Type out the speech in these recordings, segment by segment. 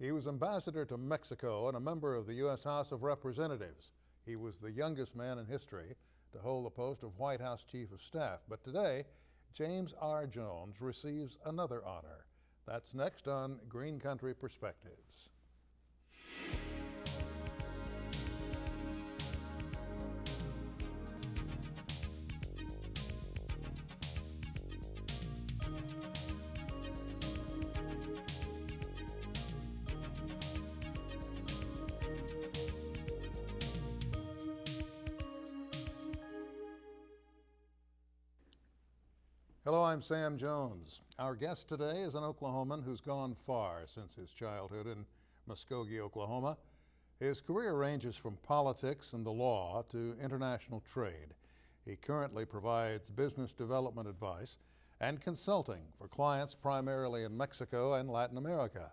He was ambassador to Mexico and a member of the U.S. House of Representatives. He was the youngest man in history to hold the post of White House Chief of Staff. But today, James R. Jones receives another honor. That's next on Green Country Perspectives. Hello, I'm Sam Jones. Our guest today is an Oklahoman who's gone far since his childhood in Muskogee, Oklahoma. His career ranges from politics and the law to international trade. He currently provides business development advice and consulting for clients primarily in Mexico and Latin America.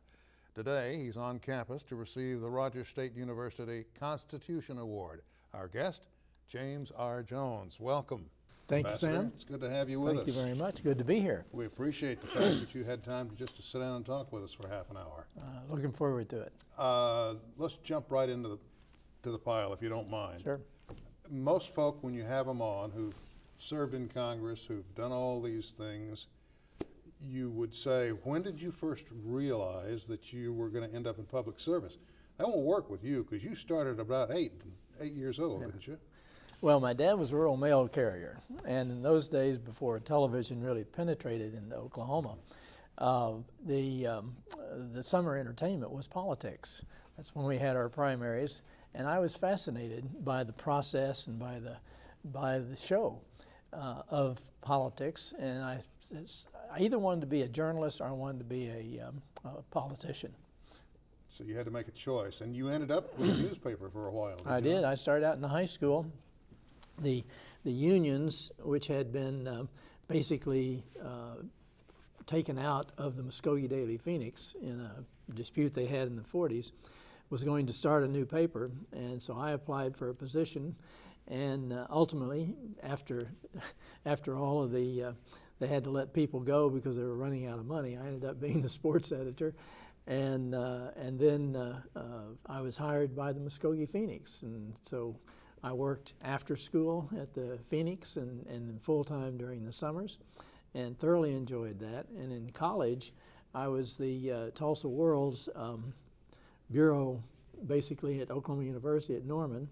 Today, he's on campus to receive the Rogers State University Constitution Award. Our guest, James R. Jones. Welcome. Thank you, Ambassador. Sam. It's good to have you with us. Thank you very much. Good to be here. We appreciate the fact that you had time just to sit down and talk with us for half an hour. Looking forward to it. Let's jump right into the pile, if you don't mind. Sure. Most folk, when you have them on who've served in Congress, who've done all these things, you would say, when did you first realize that you were going to end up in public service? That won't work with you because you started about 8 years old, didn't you? Well, my dad was a rural mail carrier, and in those days, before television really penetrated into Oklahoma, the summer entertainment was politics. That's when we had our primaries, and I was fascinated by the process and by the show of politics, and I either wanted to be a journalist or I wanted to be a politician. So you had to make a choice, and you ended up with a newspaper for a while. I did. I started out in the high school. The unions, which had been basically taken out of the Muskogee Daily Phoenix in a dispute they had in the 40s, was going to start a new paper, and so I applied for a position, and ultimately, after all of they had to let people go because they were running out of money, I ended up being the sports editor, and then I was hired by the Muskogee Phoenix, and so I worked after school at the Phoenix and full-time during the summers and thoroughly enjoyed that. And in college, I was the Tulsa World's bureau basically at Oklahoma University at Norman,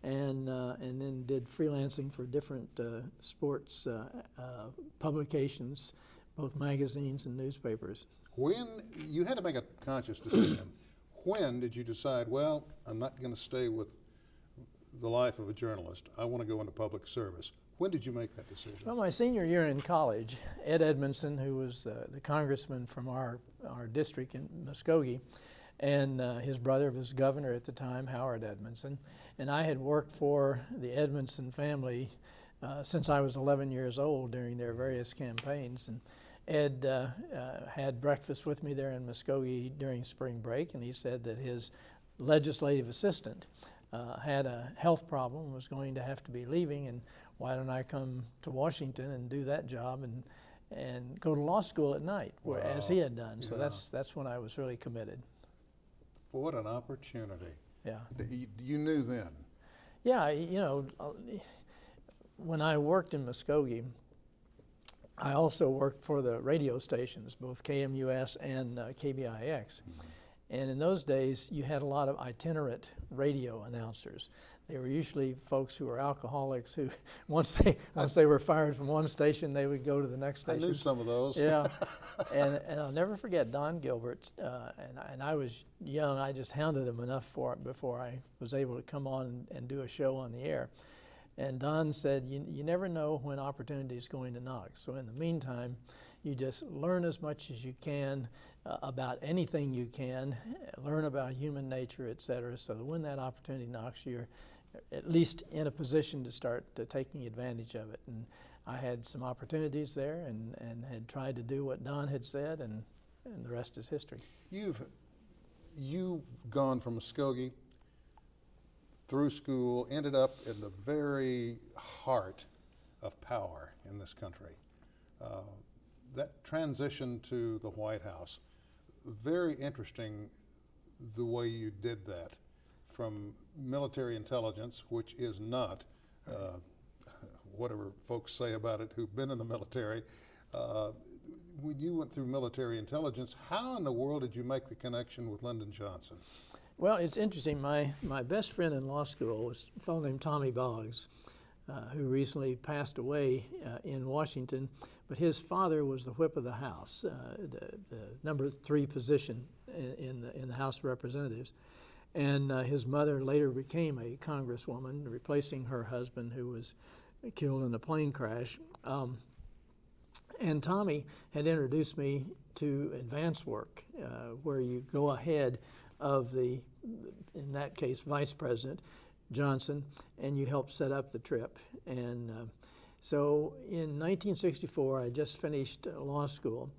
and then did freelancing for different sports publications, both magazines and newspapers. When you had to make a conscious decision, when did you decide, well, I'm not going to stay with the life of a journalist, I want to go into public service? When did you make that decision? Well, my senior year in college, Ed Edmondson, who was the congressman from our district in Muskogee, and his brother was governor at the time, Howard Edmondson, and I had worked for the Edmondson family since I was 11 years old during their various campaigns. And Ed had breakfast with me there in Muskogee during spring break, and he said that his legislative assistant had a health problem, was going to have to be leaving, and why don't I come to Washington and do that job and go to law school at night, Wow. as he had done. So Yeah. that's when I was really committed. What an opportunity. Yeah. You knew then? Yeah, you know, when I worked in Muskogee, I also worked for the radio stations, both KMUS and KBIX. And in those days, you had a lot of itinerant radio announcers. They were usually folks who were alcoholics who, once they were fired from one station, they would go to the next station. I knew some of those. Yeah, and I'll never forget Don Gilbert. And I was young. I just hounded him enough for it before I was able to come on and do a show on the air. And Don said, you never know when opportunity is going to knock. So in the meantime, you just learn as much as you can about anything you can, learn about human nature, et cetera, so that when that opportunity knocks, you're at least in a position to start taking advantage of it. And I had some opportunities there and had tried to do what Don had said, and the rest is history. You've gone from Muskogee through school, ended up in the very heart of power in this country. That transition to the White House, very interesting the way you did that, from military intelligence, which is not whatever folks say about it who've been in the military. When you went through military intelligence, how in the world did you make the connection with Lyndon Johnson? Well, it's interesting. My best friend in law school was a fellow named Tommy Boggs, who recently passed away in Washington. But his father was the whip of the House, the number 3 position in the House of Representatives. And his mother later became a congresswoman, replacing her husband, who was killed in a plane crash. And Tommy had introduced me to advance work, where you go ahead of the, in that case, Vice President Johnson, and you help set up the trip. And so in 1964, I just finished law school,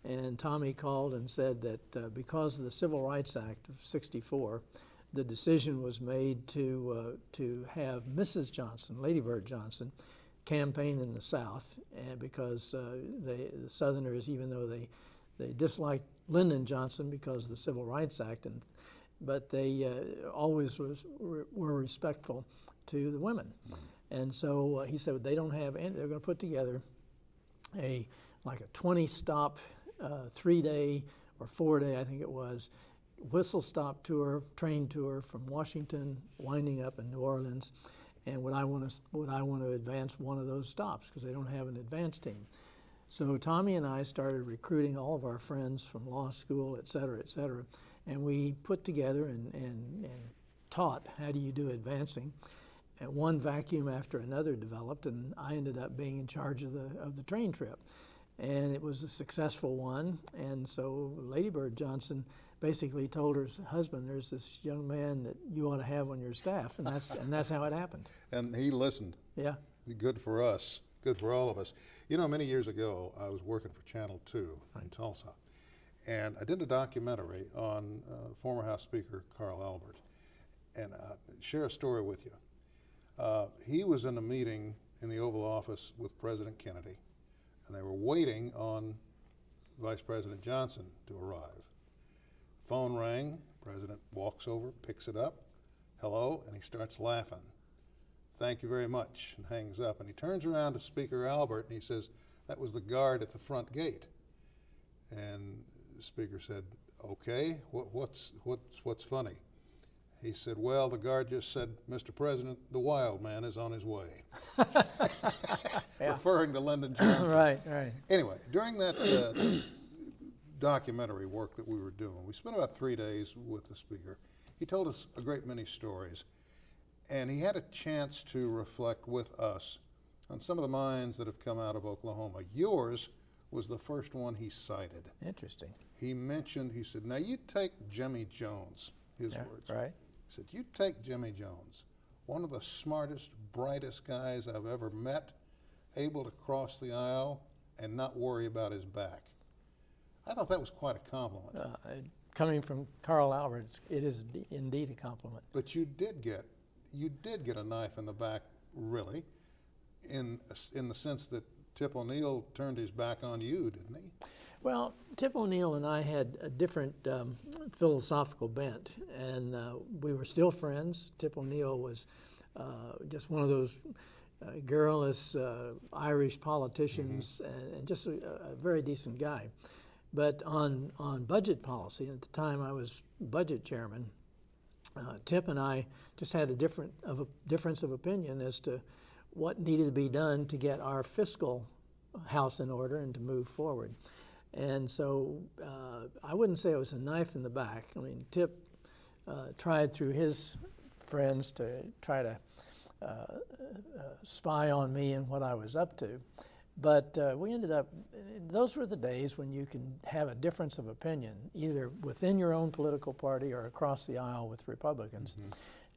and Tommy called and said that because of the Civil Rights Act of '64, the decision was made to have Mrs. Johnson, Lady Bird Johnson, campaign in the South, and because the Southerners, even though they disliked Lyndon Johnson because of the Civil Rights Act, but they always were respectful to the women. And so he said they don't have any, they're going to put together like a 20-stop, 3-day or 4-day, I think it was, whistle stop tour, train tour from Washington, winding up in New Orleans. And would I want to advance one of those stops, because they don't have an advance team. So Tommy and I started recruiting all of our friends from law school, et cetera, and we put together and taught how do you do advancing. And one vacuum after another developed, and I ended up being in charge of the train trip. And it was a successful one, and so Lady Bird Johnson basically told her husband, there's this young man that you ought to have on your staff, and that's how it happened. And he listened. Yeah. Good for us, good for all of us. You know, many years ago, I was working for Channel 2 in Tulsa, and I did a documentary on former House Speaker Carl Albert, and I'll share a story with you. He was in a meeting in the Oval Office with President Kennedy, and they were waiting on Vice President Johnson to arrive. Phone rang, President walks over, picks it up, hello, and he starts laughing. Thank you very much, and hangs up. And he turns around to Speaker Albert and he says, that was the guard at the front gate. And the Speaker said, okay, what's funny? He said, well, the guard just said, Mr. President, the wild man is on his way. Yeah. Referring to Lyndon Johnson. Right. Anyway, during that documentary work that we were doing, we spent about 3 days with the Speaker. He told us a great many stories, and he had a chance to reflect with us on some of the mines that have come out of Oklahoma. Yours was the first one he cited. Interesting. He said, now you take Jimmy Jones, his words. Right. He said, you take Jimmy Jones, one of the smartest, brightest guys I've ever met, able to cross the aisle and not worry about his back. I thought that was quite a compliment. Coming from Carl Albert, it is indeed a compliment. But you did get a knife in the back, really, in the sense that Tip O'Neill turned his back on you, didn't he? Well, Tip O'Neill and I had a different philosophical bent, and we were still friends. Tip O'Neill was just one of those garrulous Irish politicians, and just a very decent guy. But on budget policy, at the time I was budget chairman, Tip and I just had a difference of opinion as to what needed to be done to get our fiscal house in order and to move forward. And so I wouldn't say it was a knife in the back. I mean, Tip tried through his friends to try to spy on me and what I was up to. But we ended up, those were the days when you can have a difference of opinion, either within your own political party or across the aisle with Republicans,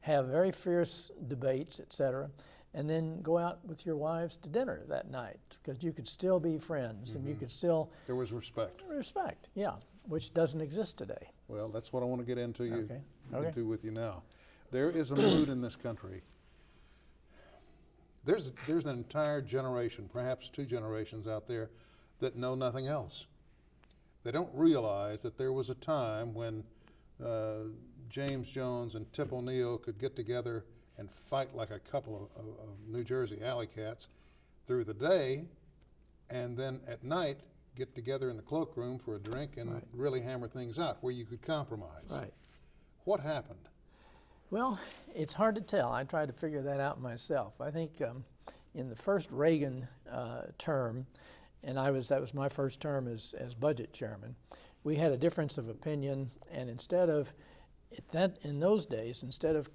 have very fierce debates, et cetera, and then go out with your wives to dinner that night, because you could still be friends and you could still... There was respect. Respect, yeah, which doesn't exist today. Well, that's what I want to get into Okay. with you now. There is a mood in this country. There's an entire generation, perhaps 2 generations out there, that know nothing else. They don't realize that there was a time when James Jones and Tip O'Neill could get together and fight like a couple of New Jersey alley cats through the day, and then at night get together in the cloakroom for a drink and really hammer things out where you could compromise. Right. What happened? Well, it's hard to tell. I tried to figure that out myself. I think in the first Reagan term, and that was my first term as budget chairman, we had a difference of opinion, and in those days, instead of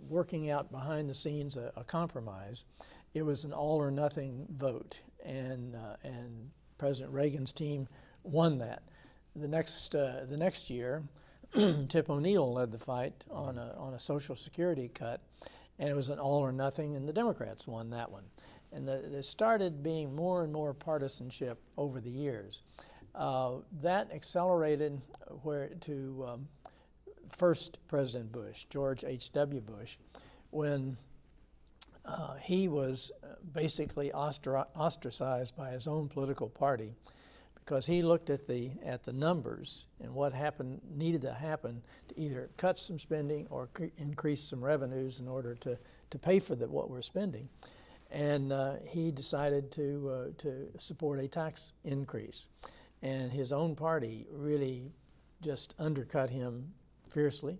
working out behind the scenes a compromise, it was an all or nothing vote, and President Reagan's team won that. The next year, Tip O'Neill led the fight on a Social Security cut, and it was an all or nothing, and the Democrats won that one. And there started being more and more partisanship over the years. That accelerated to first President Bush, George H.W. Bush, when he was basically ostracized by his own political party, because he looked at the numbers and what needed to happen to either cut some spending or increase some revenues in order to pay for what we're spending. And he decided to support a tax increase. And his own party really just undercut him fiercely.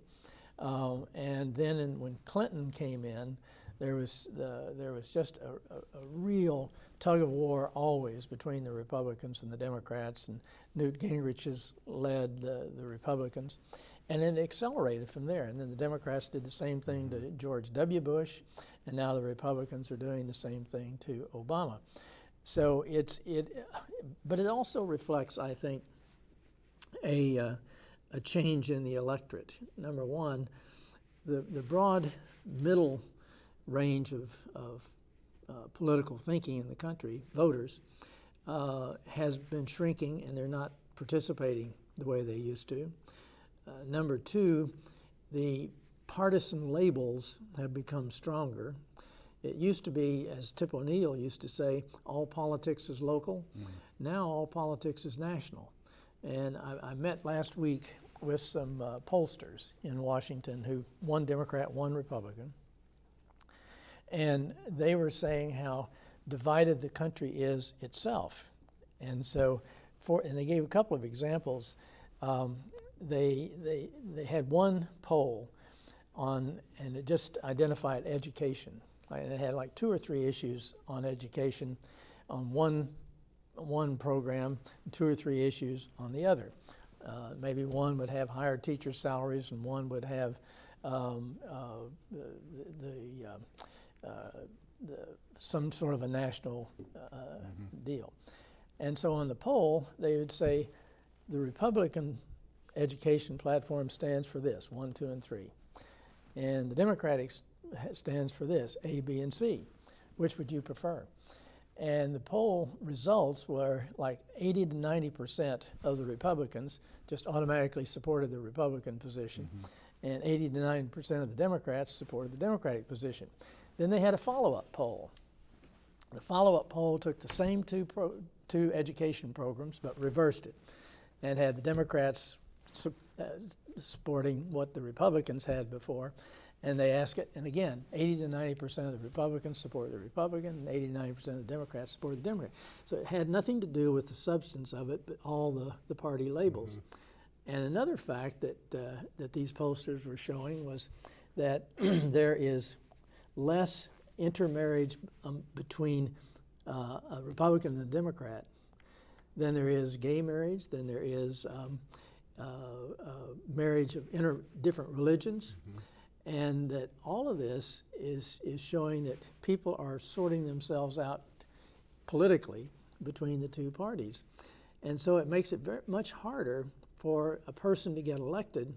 And then when Clinton came in, there was just a real tug of war always between the Republicans and the Democrats, and Newt Gingrich has led the Republicans, and it accelerated from there. And then the Democrats did the same thing to George W. Bush, and now the Republicans are doing the same thing to Obama. So but it also reflects, I think, a change in the electorate. Number one, the broad middle range of political thinking in the country, voters, has been shrinking, and they're not participating the way they used to. Number two, the partisan labels have become stronger. It used to be, as Tip O'Neill used to say, all politics is local. Now all politics is national. And I met last week with some pollsters in Washington one Democrat, one Republican. And they were saying how divided the country is itself. And so, and they gave a couple of examples. They had one poll and it just identified education. And it had like 2 or 3 issues on education on one program, 2 or 3 issues on the other. Maybe one would have higher teacher salaries, and one would have some sort of a national deal. And so on the poll, they would say the Republican education platform stands for this, 1, 2, and 3. And the Democratic stands for this, A, B, and C. Which would you prefer? And the poll results were like 80 to 90% of the Republicans just automatically supported the Republican position, and 80 to 90% of the Democrats supported the Democratic position. Then they had a follow-up poll. The follow-up poll took the same two education programs but reversed it, and had the Democrats supporting what the Republicans had before. And they ask it, and again, 80 to 90% of the Republicans support the Republican, and 80 to 90% of the Democrats support the Democrat. So it had nothing to do with the substance of it, but all the party labels. And another fact that these pollsters were showing was that there is less intermarriage between a Republican and a Democrat than there is gay marriage, than there is marriage of different religions. And that all of this is showing that people are sorting themselves out politically between the two parties. And so it makes it very much harder for a person to get elected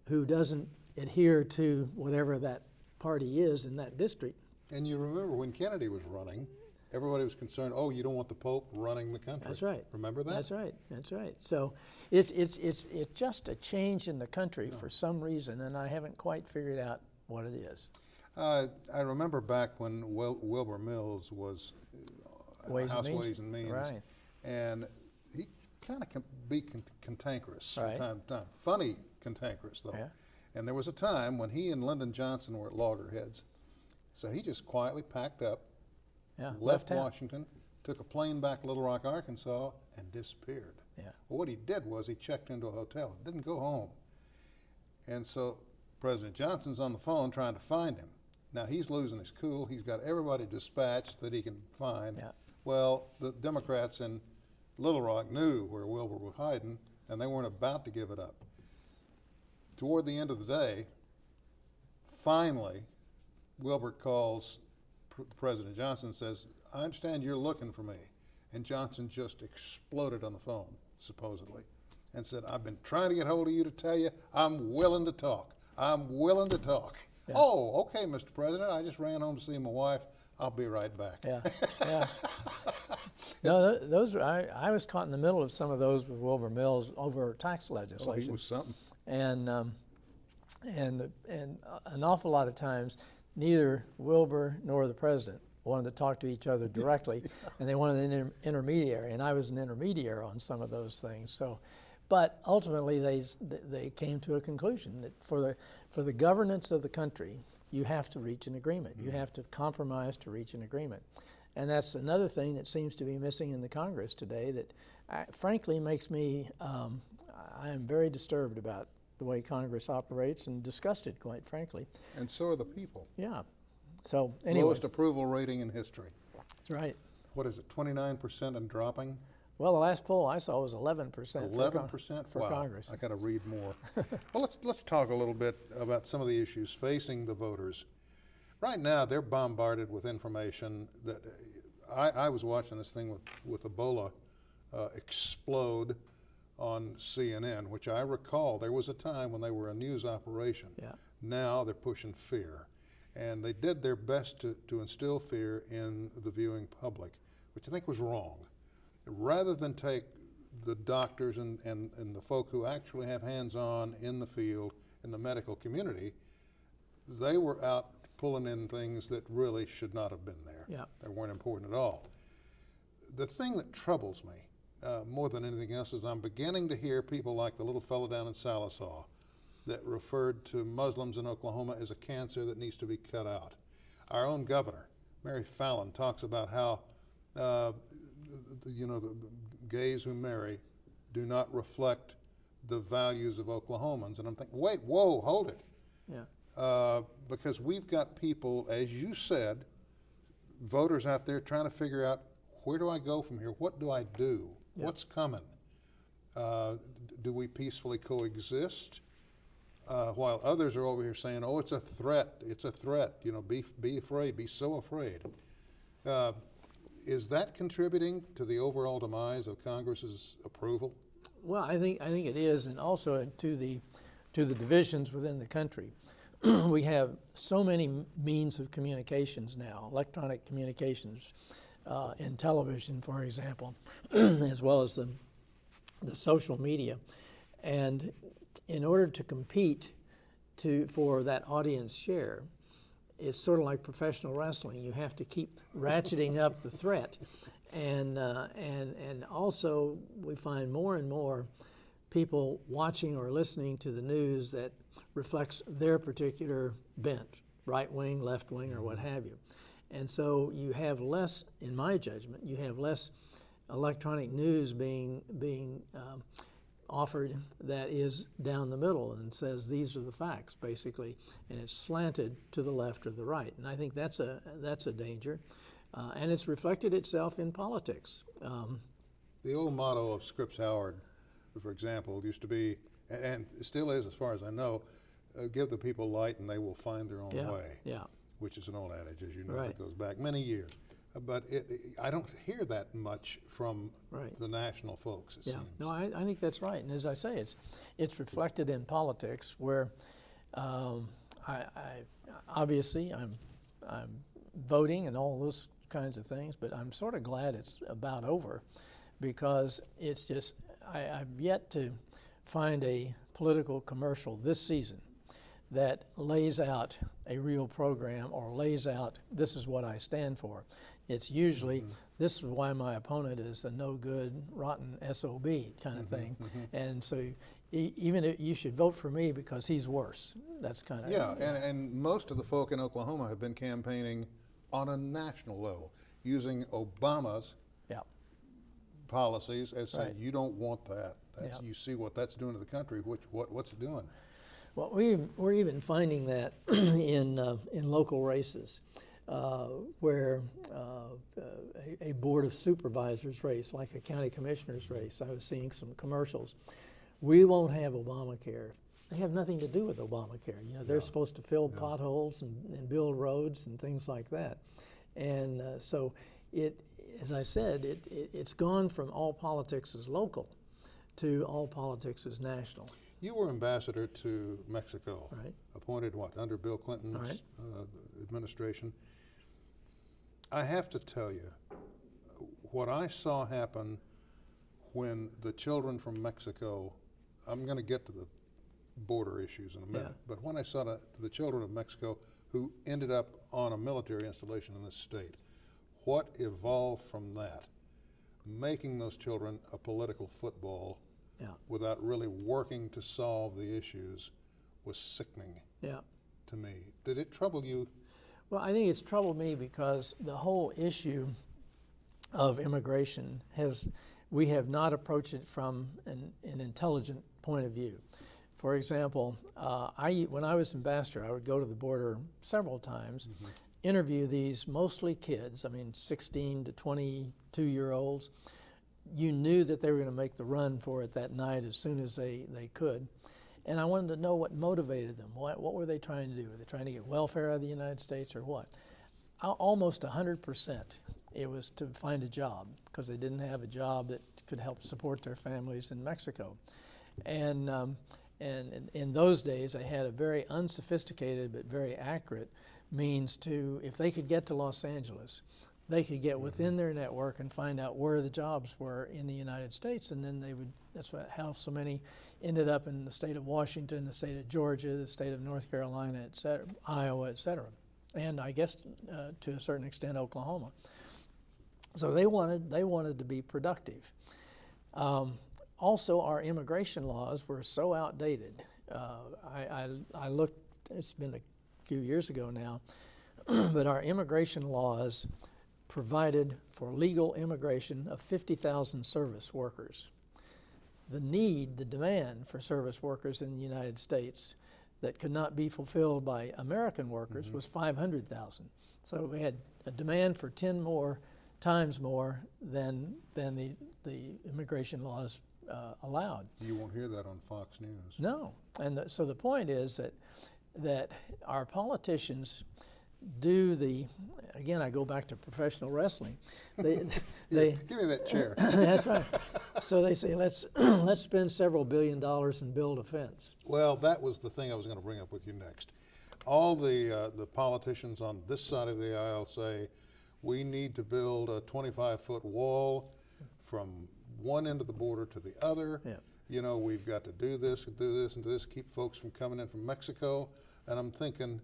who doesn't adhere to whatever that party is in that district. And you remember when Kennedy was running, everybody was concerned, oh, you don't want the Pope running the country. That's right. Remember that? That's right. That's right. So it's just a change in the country for some reason, and I haven't quite figured out what it is. I remember back when Wilbur Mills was House Ways and Means, right. And he kind of can be cantankerous Right. from time to time. Funny cantankerous, though. Yeah. And there was a time when he and Lyndon Johnson were at loggerheads. So he just quietly packed up, Yeah. left town. Washington, took a plane back to Little Rock, Arkansas, and disappeared. Yeah. Well, what he did was he checked into a hotel, didn't go home. And so President Johnson's on the phone trying to find him. Now he's losing his cool. He's got everybody dispatched that he can find. Yeah. Well, the Democrats in Little Rock knew where Wilbur was hiding, and they weren't about to give it up. Toward the end of the day, finally, Wilbur calls President Johnson and says, I understand you're looking for me. And Johnson just exploded on the phone, supposedly, and said, I've been trying to get hold of you to tell you I'm willing to talk. I'm willing to talk. Yeah. Oh, okay, Mr. President, I just ran home to see my wife. I'll be right back. Yeah, yeah. No, those I was caught in the middle of some of those with Wilbur Mills over tax Oh, legislation. he was something. And an awful lot of times, neither Wilbur nor the president wanted to talk to each other directly, and they wanted an intermediary, and I was an intermediary on some of those things. So, but ultimately, they came to a conclusion that for the governance of the country, you have to reach an agreement. You have to compromise to reach an agreement, and that's another thing that seems to be missing in the Congress today. That, frankly, makes me I am very disturbed about the way Congress operates and disgusted, quite frankly. And so are the people. Yeah. So anyway, Lowest approval rating in history. that's right. What is it, 29% and dropping? Well, the last poll I saw was 11%. 11%? for Wow, Congress. I got to read more. Well, let's talk a little bit about some of the issues facing the voters. Right now, they're bombarded with information that I was watching this thing with Ebola explode on CNN, which I recall there was a time when they were a news operation. Yeah. Now they're pushing fear. And they did their best to instill fear in the viewing public, which I think was wrong. Rather than take the doctors and the folk who actually have hands-on in the field, in the medical community, they were out pulling in things that really should not have been there. Yeah. They weren't important at all. The thing that troubles me more than anything else is I'm beginning to hear people like the little fellow down in Salisaw that referred to Muslims in Oklahoma as a cancer that needs to be cut out. Our own governor, Mary Fallon, talks about how the gays who marry do not reflect the values of Oklahomans. And I'm thinking, wait, whoa, hold it. Yeah. Because we've got people, as you said, voters out there trying to figure out, where do I go from here? What do I do? Yeah. What's coming? Do we peacefully coexist? While others are over here saying, oh, it's a threat, it's a threat, be afraid, be so afraid. Is that contributing to the overall demise of Congress's approval? Well, I think it is, and also to the divisions within the country. We have so many means of communications now, electronic communications, in television, for example, as well as the social media, and in order to compete for that audience share, it's sort of like professional wrestling. You have to keep ratcheting up the threat, and also we find more and more people watching or listening to the news that reflects their particular bent, right wing, left wing, or what have you. And so you have less, in my judgment, you have less electronic news being offered that is down the middle and says these are the facts, basically, and it's slanted to the left or the right. And I think that's a danger, and it's reflected itself in politics. The old motto of Scripps Howard, for example, used to be, and still is as far as I know, give the people light and they will find their own way. Yeah. Which is an old adage, as you know, that goes back many years. But I don't hear that much from the national folks, it seems. No, I think that's right. And as I say, it's reflected in politics where obviously I'm voting and all those kinds of things, but I'm sort of glad it's about over, because it's just, I've yet to find a political commercial this season that lays out a real program or lays out, this is what I stand for. It's usually, this is why my opponent is a no good, rotten SOB kind of thing. And so even if you should vote for me because he's worse. That's kind of. Yeah, and most of the folk in Oklahoma have been campaigning on a national level, using Obama's policies as saying, you don't want that. That's, you see what that's doing to the country. What's it doing? Well, we're even finding that in local races, where a board of supervisors race, like a county commissioner's race. I was seeing some commercials. We won't have Obamacare. They have nothing to do with Obamacare. You know, they're supposed to fill potholes and build roads and things like that. And so as I said, it's gone from all politics is local to all politics is national. You were ambassador to Mexico, right? Appointed under Bill Clinton's administration. I have to tell you, what I saw happen when the children from Mexico, I'm going to get to the border issues in a minute, but when I saw the children of Mexico who ended up on a military installation in this state, what evolved from that, making those children a political football without really working to solve the issues, was sickening to me. Did it trouble you? Well, I think it's troubled me because the whole issue of immigration we have not approached it from an intelligent point of view. For example, when I was ambassador, I would go to the border several times, interview these mostly kids, 16 to 22-year-olds. You knew that they were going to make the run for it that night as soon as they could. And I wanted to know what motivated them. What were they trying to do? Were they trying to get welfare out of the United States or what? Almost 100%. It was to find a job because they didn't have a job that could help support their families in Mexico. And in those days, they had a very unsophisticated but very accurate means to, if they could get to Los Angeles, they could get within their network and find out where the jobs were in the United States, and then they would, how so many ended up in the state of Washington, the state of Georgia, the state of North Carolina, et cetera, Iowa, et cetera, and I guess to a certain extent Oklahoma. So they wanted to be productive. Also, our immigration laws were so outdated. I looked, it's been a few years ago now, but our immigration laws provided for legal immigration of 50,000 service workers. The demand for service workers in the United States that could not be fulfilled by American workers was 500,000. So we had a demand for 10 times more than the immigration laws allowed. You won't hear that on Fox News. No, and so the point is that our politicians do again, I go back to professional wrestling. They give me that chair. That's right. So they say, let's spend several $1 billion and build a fence. Well, that was the thing I was going to bring up with you next. All the politicians on this side of the aisle say, we need to build a 25-foot wall from one end of the border to the other. Yeah. You know, we've got to do this, and do this, keep folks from coming in from Mexico. And I'm thinking,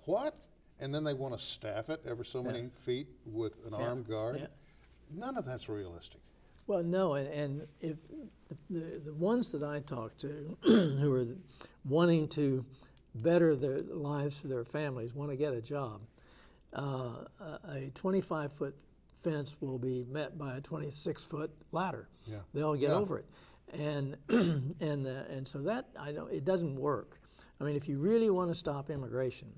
what? And then they want to staff it ever so many feet with an armed guard. Yeah. None of that's realistic. Well, no, and if the ones that I talk to who are wanting to better their lives for their families, want to get a job, a 25-foot fence will be met by a 26-foot ladder. Yeah. They'll get over it, and so that it doesn't work. I mean, if you really want to stop immigration,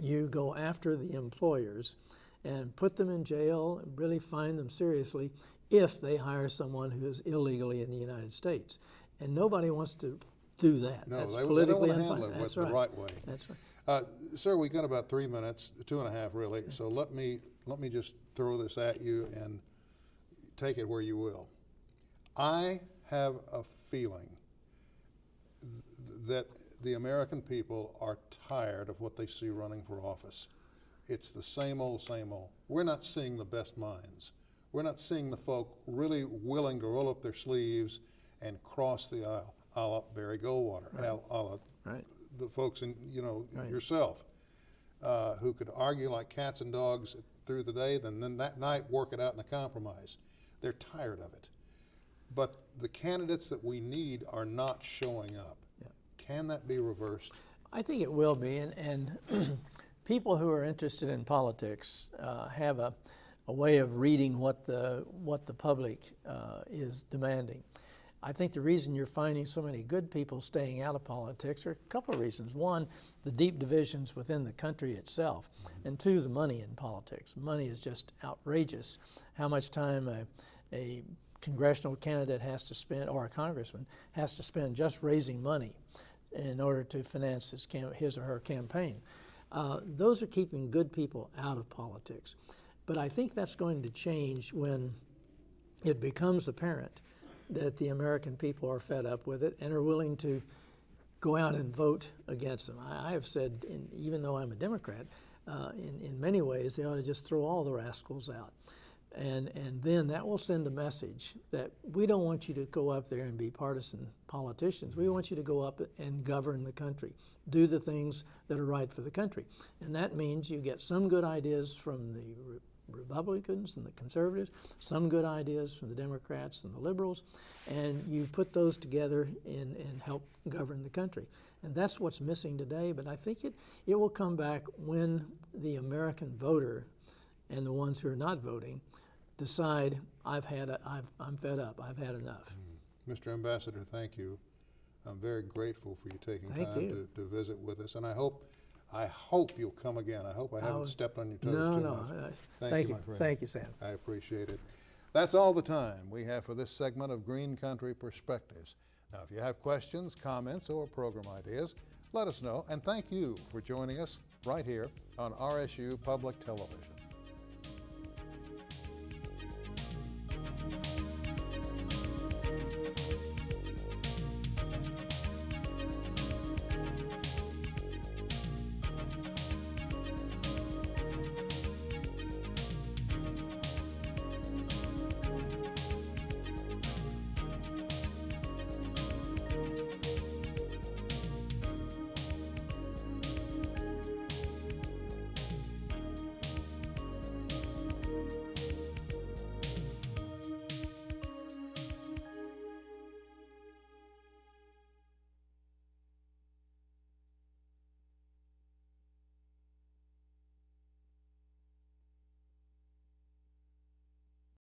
you go after the employers and put them in jail and really fine them seriously if they hire someone who is illegally in the United States. And nobody wants to do that. No, that's they don't want to handle it the right way. That's right. Sir, we've got about 3 minutes, 2.5 really, so let me just throw this at you and take it where you will. I have a feeling that the American people are tired of what they see running for office. It's the same old, same old. We're not seeing the best minds. We're not seeing the folk really willing to roll up their sleeves and cross the aisle, a la Barry Goldwater, a la the folks in, Right. yourself, who could argue like cats and dogs through the day, then that night work it out in a compromise. They're tired of it. But the candidates that we need are not showing up. Yeah. Can that be reversed? I think it will be, and people who are interested in politics have a way of reading what the public is demanding. I think the reason you're finding so many good people staying out of politics are a couple of reasons. One, the deep divisions within the country itself, and two, the money in politics. Money is just outrageous. How much time a congressional candidate has to spend, or a congressman has to spend just raising money in order to finance his or her campaign. Those are keeping good people out of politics. But I think that's going to change when it becomes apparent that the American people are fed up with it and are willing to go out and vote against them. I have said, even though I'm a Democrat, in many ways they ought to just throw all the rascals out. And then that will send a message that we don't want you to go up there and be partisan politicians. We want you to go up and govern the country, do the things that are right for the country. And that means you get some good ideas from the Republicans and the conservatives, some good ideas from the Democrats and the liberals, and you put those together and help govern the country. And that's what's missing today, but I think it will come back when the American voter and the ones who are not voting decide, I'm fed up, I've had enough. Mr. Ambassador, thank you. I'm very grateful for you taking Thank time you. to visit with us, and I hope you'll come again. I hope I haven't stepped on your toes too much. Thank you, my friend. Thank you, Sam. I appreciate it. That's all the time we have for this segment of Green Country Perspectives. Now, if you have questions, comments, or program ideas, let us know, and thank you for joining us right here on RSU Public Television.